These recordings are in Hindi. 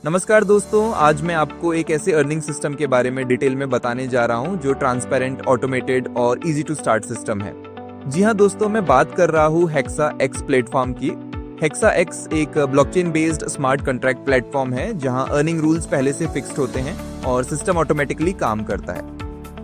नमस्कार दोस्तों, आज मैं आपको एक ऐसे अर्निंग सिस्टम के बारे में डिटेल में बताने जा रहा हूं जो ट्रांसपेरेंट, ऑटोमेटेड और इजी टू स्टार्ट सिस्टम है। जी हां दोस्तों, मैं बात कर रहा हूं हेक्सा एक्स प्लेटफॉर्म की। हेक्सा एक्स एक blockchain based smart contract platform है जहां अर्निंग रूल्स पहले से फिक्स्ड होते हैं और सिस्टम ऑटोमेटिकली काम करता है।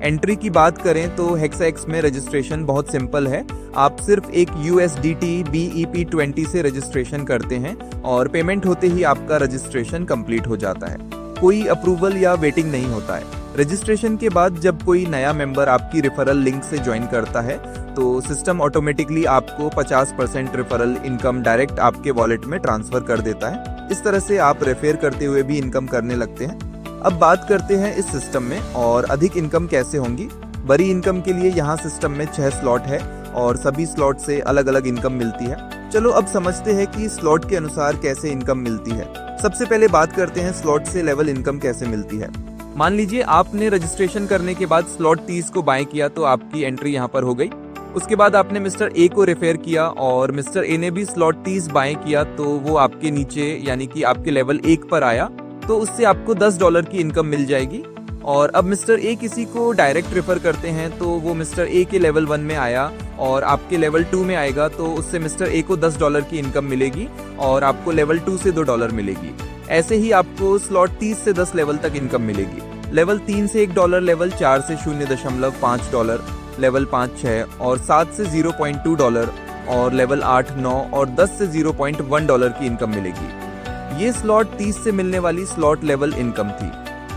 एंट्री की बात करें तो हेक्सा एक्स में रजिस्ट्रेशन बहुत सिंपल है। आप सिर्फ एक USDT BEP20 से रजिस्ट्रेशन करते हैं और पेमेंट होते ही आपका रजिस्ट्रेशन कंप्लीट हो जाता है। कोई अप्रूवल या वेटिंग नहीं होता है। रजिस्ट्रेशन के बाद जब कोई नया मेंबर आपकी रेफरल लिंक से ज्वाइन करता है तो सिस्टम ऑटोमेटिकली आपको 50% रेफरल इनकम डायरेक्ट आपके वॉलेट में ट्रांसफर कर देता है। इस तरह से आप रेफर करते हुए भी इनकम करने लगते हैं। अब बात करते हैं इस सिस्टम में और अधिक इनकम कैसे होंगी। बड़ी इनकम के लिए यहाँ सिस्टम में 6 स्लॉट है और सभी स्लॉट से अलग अलग इनकम मिलती है। चलो अब समझते हैं कि स्लॉट के अनुसार कैसे इनकम मिलती है। सबसे पहले बात करते हैं स्लॉट से लेवल इनकम कैसे मिलती है। मान लीजिए आपने रजिस्ट्रेशन करने के बाद स्लॉट 30 को बाय किया तो आपकी एंट्री यहाँ पर हो गई। उसके बाद आपने मिस्टर ए को रेफर किया और मिस्टर ए ने भी स्लॉट 30 बाय किया तो वो आपके नीचे यानी कि आपके लेवल 1 पर आया, तो उससे आपको $10 की इनकम मिल जाएगी। और अब मिस्टर ए किसी को डायरेक्ट रेफर करते हैं तो वो मिस्टर ए के लेवल 1 में आया और आपके लेवल 2 में आएगा, तो उससे मिस्टर ए को $10 की इनकम मिलेगी और आपको लेवल 2 से $2 मिलेगी। ऐसे ही आपको स्लॉट 30 से 10 लेवल तक इनकम मिलेगी। लेवल 3 से $1, लेवल 4 से $0.5, लेवल 5 6 और 7 से $0.2 और लेवल 8 9 और 10 से $0.1 की इनकम मिलेगी। ये स्लॉट 30 से मिलने वाली स्लॉट लेवल इनकम थी।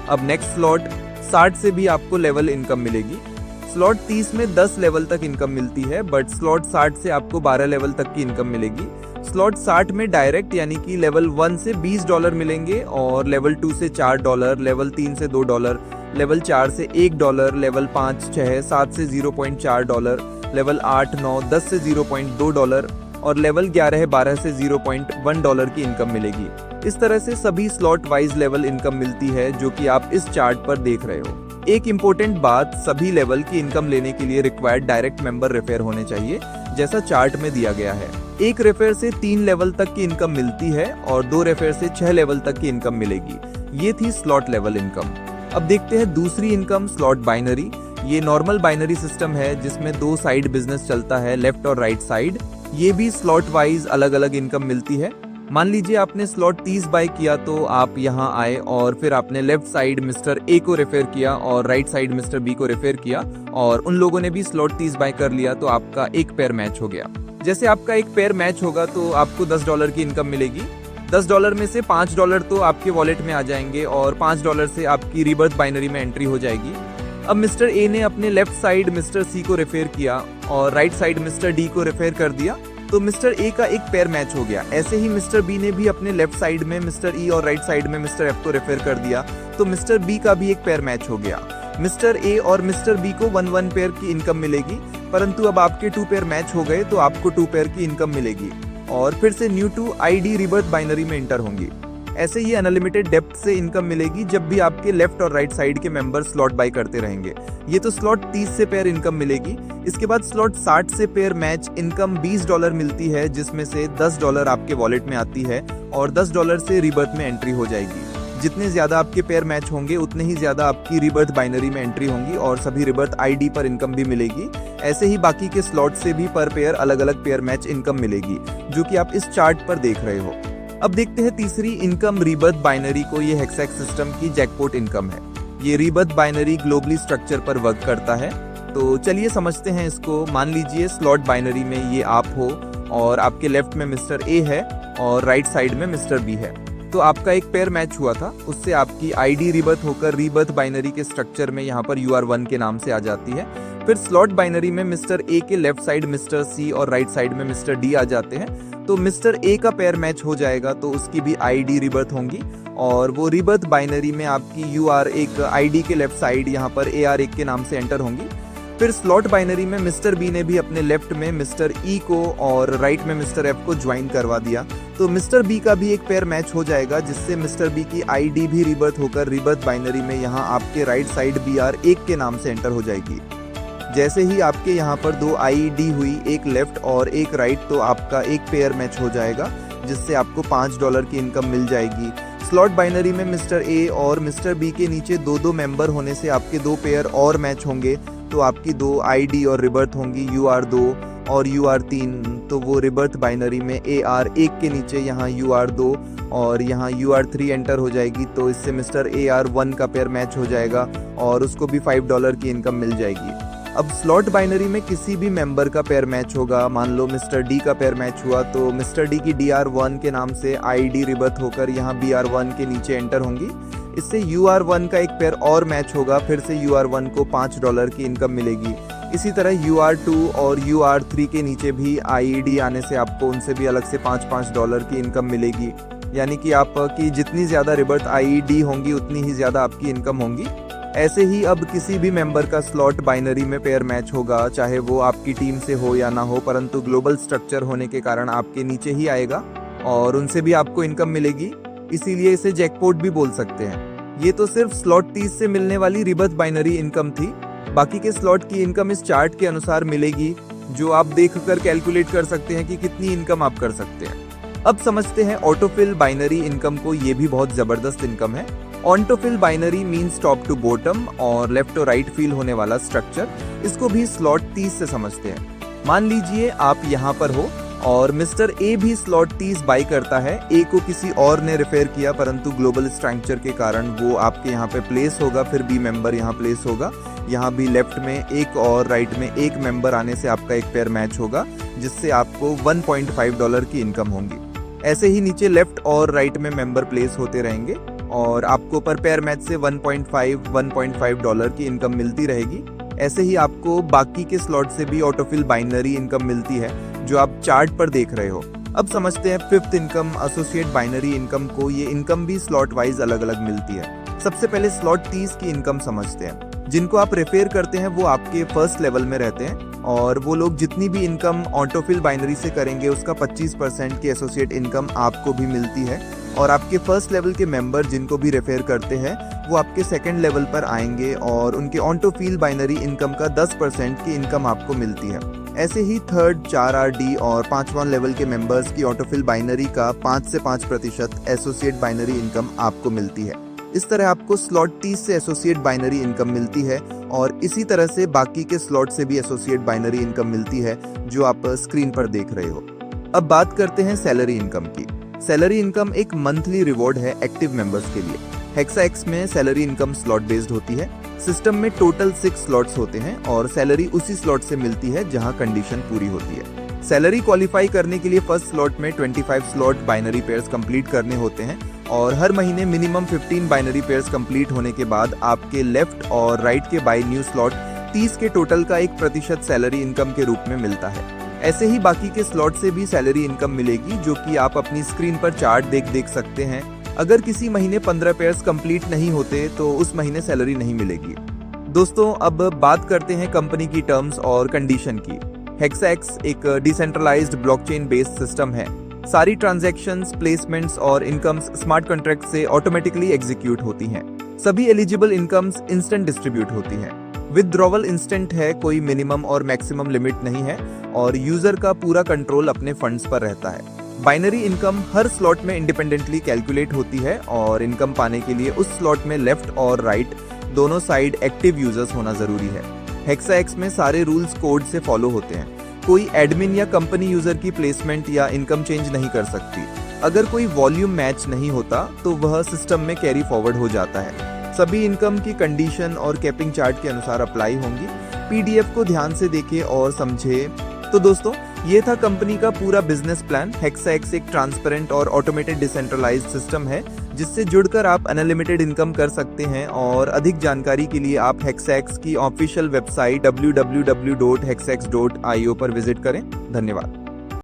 अब नेक्स्ट स्लॉट 60 से भी आपको लेवल इनकम मिलेगी। स्लॉट 30 में 10 लेवल तक इनकम मिलती है, बट स्लॉट 60 से आपको 12 लेवल तक की इनकम मिलेगी। स्लॉट 60 में डायरेक्ट यानी कि लेवल 1 से $20 मिलेंगे और लेवल 2 से $4, लेवल 3 से $2, लेवल 4 से $1, लेवल 5 6 7 से $0.4, लेवल 8 9 10 से $0.2 और लेवल 11 12 से $0.1 की इनकम मिलेगी। इस तरह से सभी स्लॉट वाइज लेवल इनकम मिलती है जो कि आप इस चार्ट पर देख रहे हो। एक इम्पोर्टेंट बात, सभी लेवल की इनकम लेने के लिए रिक्वायर्ड डायरेक्ट मेंबर रेफर होने चाहिए जैसा चार्ट में दिया गया है। एक रेफर से 3 लेवल तक की इनकम मिलती है और 2 रेफर से 6 लेवल तक की इनकम मिलेगी। ये थी स्लॉट लेवल इनकम। अब देखते हैं दूसरी इनकम, स्लॉट बाइनरी। ये नॉर्मल बाइनरी सिस्टम है जिसमें 2 साइड बिजनेस चलता है, लेफ्ट और राइट साइड। ये भी स्लॉट वाइज अलग अलग इनकम मिलती है। मान लीजिए आपने स्लॉट 30 बाय किया तो आप यहाँ आए और फिर आपने लेफ्ट साइड मिस्टर ए को रेफर किया और राइट साइड मिस्टर बी को रेफर किया और उन लोगों ने भी स्लॉट 30 बाय कर लिया, तो आपका एक पेयर मैच हो गया। जैसे आपका एक पेयर मैच होगा तो आपको $10 की इनकम मिलेगी। $10 में से $5 तो आपके वॉलेट में आ जाएंगे और $5 से आपकी रीबर्थ बाइनरी में एंट्री हो जाएगी। अब मिस्टर ए ने अपने लेफ्ट साइड मिस्टर सी को रेफर किया और राइट साइड मिस्टर डी को रेफर कर दिया, तो मिस्टर ए का एक पेयर मैच हो गया। ऐसे ही मिस्टर बी ने भी अपने लेफ्ट साइड में मिस्टर ई और राइट साइड में मिस्टर एफ को रेफर कर दिया, तो मिस्टर बी का भी एक पेयर मैच हो गया। मिस्टर ए और मिस्टर बी को 1 पेयर की इनकम मिलेगी, परंतु अब आपके 2 पेयर मैच हो गए तो आपको 2 पेयर की इनकम मिलेगी और फिर से new two ID rebirth binary में इंटर होंगी। ऐसे ही अनलिमिटेड डेप्थ से इनकम मिलेगी जब भी आपके लेफ्ट और राइट साइड के मेंबर स्लॉट बाय करते रहेंगे। ये तो स्लॉट 30 से पेयर इनकम मिलेगी। इसके बाद स्लॉट 60 से पेयर मैच इनकम $20 मिलती है, जिसमें से $10 आपके वॉलेट में आती है और $10 से रीबर्थ में एंट्री हो जाएगी। जितने ज्यादा आपके पेयर मैच होंगे उतने ही ज्यादा आपकी रीबर्थ बाइनरी में एंट्री होंगी और सभी रीबर्थ ID पर इनकम भी मिलेगी। ऐसे ही बाकी के स्लॉट से भी पर पेयर अलग अलग पेयर मैच इनकम मिलेगी, जो कि आप इस चार्ट पर देख रहे हो। अब देखते हैं तीसरी इनकम रीबर्थ बाइनरी को। ये हेक्सा एक्स सिस्टम की जैकपॉट इनकम है। ये रीबर्थ बाइनरी ग्लोबली स्ट्रक्चर पर वर्क करता है, तो चलिए समझते हैं इसको। मान लीजिए स्लॉट बाइनरी में ये आप हो और आपके लेफ्ट में मिस्टर ए है और राइट साइड में मिस्टर बी है, तो आपका एक पेयर मैच हुआ था। उससे आपकी ID रीबर्थ होकर रीबर्थ बाइनरी के स्ट्रक्चर में यहाँ पर UR1 के नाम से आ जाती है। फिर स्लॉट बाइनरी में मिस्टर ए के लेफ्ट साइड मिस्टर सी और राइट साइड में मिस्टर डी आ जाते हैं, तो मिस्टर ए का पेयर मैच हो जाएगा तो उसकी भी ID रीबर्थ होंगी और वो रीबर्थ बाइनरी में आपकी UR एक ID के लेफ्ट साइड यहाँ पर AR1 के नाम से एंटर होंगी। फिर स्लॉट बाइनरी में मिस्टर बी ने भी अपने लेफ्ट में मिस्टर ई को और राइट में मिस्टर एफ को ज्वाइन करवा दिया, तो मिस्टर बी का भी एक पेयर मैच हो जाएगा, जिससे मिस्टर बी की ID भी रीबर्थ होकर रीबर्थ बाइनरी में यहाँ आपके राइट साइड BR1 के नाम से एंटर हो जाएगी। जैसे ही आपके यहाँ पर 2 ID हुई, एक लेफ्ट और एक राइट, तो आपका एक पेयर मैच हो जाएगा जिससे आपको $5 की इनकम मिल जाएगी। स्लॉट बाइनरी में मिस्टर ए और मिस्टर बी के नीचे दो दो मेंबर होने से आपके दो पेयर और मैच होंगे, तो आपकी दो आईडी और रिबर्थ होंगी UR2 और UR3। तो वो रिबर्थ बाइनरी में AR1 के नीचे यहाँ UR2 और यहाँ UR3 एंटर हो जाएगी, तो इससे मिस्टर AR1 का पेयर मैच हो जाएगा और उसको भी $5 की इनकम मिल जाएगी। अब स्लॉट बाइनरी में किसी भी मेंबर का पेयर मैच होगा, मान लो मिस्टर डी का पेयर मैच हुआ, तो मिस्टर डी की DR1 के नाम से आईडी रिबर्थ होकर यहाँ BR1 के नीचे एंटर होंगी। इससे UR1 का एक पेयर और मैच होगा, फिर से UR1 को $5 की इनकम मिलेगी। इसी तरह UR2 और UR3 के नीचे भी आईडी आने से आपको उनसे भी अलग से $5 की इनकम मिलेगी। यानी कि आपकी जितनी ज़्यादा रिबर्थ आईडी होंगी उतनी ही ज़्यादा आपकी इनकम होंगी। ऐसे ही अब किसी भी मेंबर का स्लॉट बाइनरी में पेयर मैच होगा, चाहे वो आपकी टीम से हो या ना हो, परंतु ग्लोबल स्ट्रक्चर होने के कारण आपके नीचे ही आएगा और उनसे भी आपको इनकम मिलेगी, इसीलिए इसे जैकपॉट भी बोल सकते हैं। ये तो सिर्फ स्लॉट 30 से मिलने वाली रिबर्थ बाइनरी इनकम थी। बाकी के स्लॉट की इनकम इस चार्ट के अनुसार मिलेगी, जो आप देखकर कैलकुलेट कर सकते हैं कि कितनी इनकम आप कर सकते हैं। अब समझते हैं ऑटोफिल बाइनरी इनकम को। ये भी बहुत जबरदस्त इनकम है। Autofill binary means top to bottom और लेफ्ट टू राइट फिल होने वाला स्ट्रक्चर। इसको भी स्लॉट 30 से समझते हैं। मान लीजिए आप यहाँ पर हो और मिस्टर ए भी स्लॉट 30 बाई करता है। ए को किसी और ने रेफर किया, परंतु ग्लोबल स्ट्रक्चर के कारण वो आपके यहाँ पे प्लेस होगा, फिर बी मेंबर यहाँ प्लेस होगा। यहाँ भी लेफ्ट में एक और राइट में एक मेंबर आने से आपका एक पेयर मैच होगा, जिससे आपको $1.5 की इनकम होंगी। ऐसे ही नीचे लेफ्ट और राइट में मेंबर प्लेस होते रहेंगे और आपको पर पेयर मैच से $1.5 की इनकम मिलती रहेगी। ऐसे ही आपको बाकी के स्लॉट से भी ऑटोफिल बाइनरी इनकम मिलती है, जो आप चार्ट पर देख रहे हो। अब समझते हैं fifth income, associate binary income को। ये इनकम भी स्लॉट वाइज अलग अलग मिलती है। सबसे पहले स्लॉट 30 की इनकम समझते हैं। जिनको आप रेफर करते हैं वो आपके फर्स्ट लेवल में रहते हैं और वो लोग जितनी भी इनकम ऑटोफिल बाइनरी से करेंगे उसका 25% की एसोसिएट इनकम आपको भी मिलती है। और आपके फर्स्ट लेवल के मेंबर जिनको भी रेफर करते हैं वो आपके सेकंड लेवल पर आएंगे और उनके ऑटोफिल बाइनरी इनकम का 10% की इनकम आपको मिलती है। ऐसे ही थर्ड, 4RD और 5वां लेवल के मेंबर्स की ऑटोफिल बाइनरी का 5 से 5% एसोसिएट बाइनरी इनकम आपको मिलती है। इस तरह आपको स्लॉट 30 से एसोसिएट बाइनरी इनकम मिलती है और इसी तरह से बाकी के स्लॉट से भी एसोसिएट बाइनरी इनकम मिलती है, जो आप स्क्रीन पर देख रहे हो। अब बात करते हैं सैलरी इनकम की। सैलरी इनकम एक मंथली रिवॉर्ड है एक्टिव मेंबर्स के लिए। हेक्साएक्स में सैलरी इनकम स्लॉट बेस्ड होती है। सिस्टम में टोटल 6 स्लॉट्स होते हैं और सैलरी उसी स्लॉट से मिलती है जहां कंडीशन पूरी होती है। सैलरी क्वालिफाई करने के लिए फर्स्ट स्लॉट में 25 स्लॉट बाइनरी पेयर्स कंप्लीट करने होते हैं और हर महीने मिनिमम 15 बाइनरी पेयर्स कंप्लीट होने के बाद आपके लेफ्ट और राइट के बाय न्यू स्लॉट 30 के टोटल का 1% सैलरी इनकम के रूप में मिलता है। ऐसे ही बाकी के स्लॉट से भी सैलरी इनकम मिलेगी, जो कि आप अपनी स्क्रीन पर चार्ट देख सकते हैं। अगर किसी महीने 15 पेयर्स कंप्लीट नहीं होते तो उस महीने सैलरी नहीं मिलेगी। दोस्तों, अब बात करते हैं कंपनी की टर्म्स और कंडीशन की। हेक्साएक्स एक डिसेंट्रलाइज्ड ब्लॉकचेन बेस्ड सिस्टम है। सारी ट्रांजैक्शंस, प्लेसमेंट्स और इनकम्स स्मार्ट कॉन्ट्रैक्ट से ऑटोमेटिकली एग्जीक्यूट होती हैं। सभी एलिजिबल इनकम्स इंस्टेंट डिस्ट्रीब्यूट होती हैं। विथड्रॉवल इंस्टेंट है, कोई मिनिमम और मैक्सिमम लिमिट नहीं है और यूजर का पूरा कंट्रोल अपने फंड्स पर रहता है। बाइनरी इनकम हर स्लॉट में इंडिपेंडेंटली कैलकुलेट होती है और इनकम पाने के लिए उस स्लॉट में लेफ्ट और राइट दोनों साइड एक्टिव यूजर्स होना जरूरी है। हेक्साएक्स में सारे रूल्स कोड से फॉलो होते हैं। कोई एडमिन या कंपनी यूजर की प्लेसमेंट या इनकम चेंज नहीं कर सकती। अगर कोई वॉल्यूम मैच नहीं होता तो वह सिस्टम में कैरी फॉरवर्ड हो जाता है। सभी इनकम की कंडीशन और कैपिंग चार्ट के अनुसार अप्लाई होंगी। पीडीएफ को ध्यान से देखें और समझें। तो दोस्तों, ये था कंपनी का पूरा बिजनेस प्लान। हेक्साएक्स एक ट्रांसपेरेंट और ऑटोमेटेड डिसेंट्रलाइज्ड सिस्टम है, जिससे जुड़कर आप अनलिमिटेड इनकम कर सकते हैं। और अधिक जानकारी के लिए आप हेक्साएक्स की ऑफिशियल वेबसाइट www.hexaex.io पर विजिट करें। धन्यवाद।